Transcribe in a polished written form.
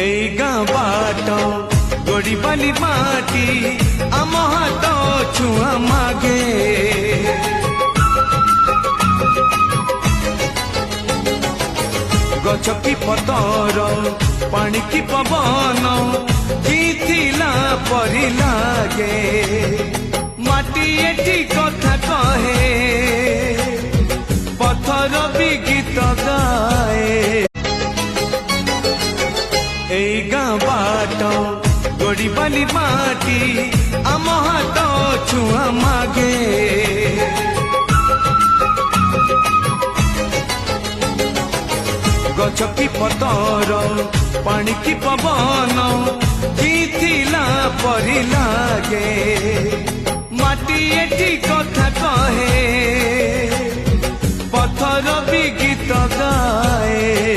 এই গাঁ বাট গড়ি বালি মাটি আম হাত ছুঁয়া মাগে गछ की पतर पानी की पवन जीथिला परी लागे माटी एठी कथा कहे पत्थर भी गीत गाए এই গাঁ बाट गड़ी बाली माटी आम हाथ छुआ मागे गछ की पतर पानी की पवन जीथिला परी लागे माटी एठी कथा कहे पत्थर भी गीत गाए।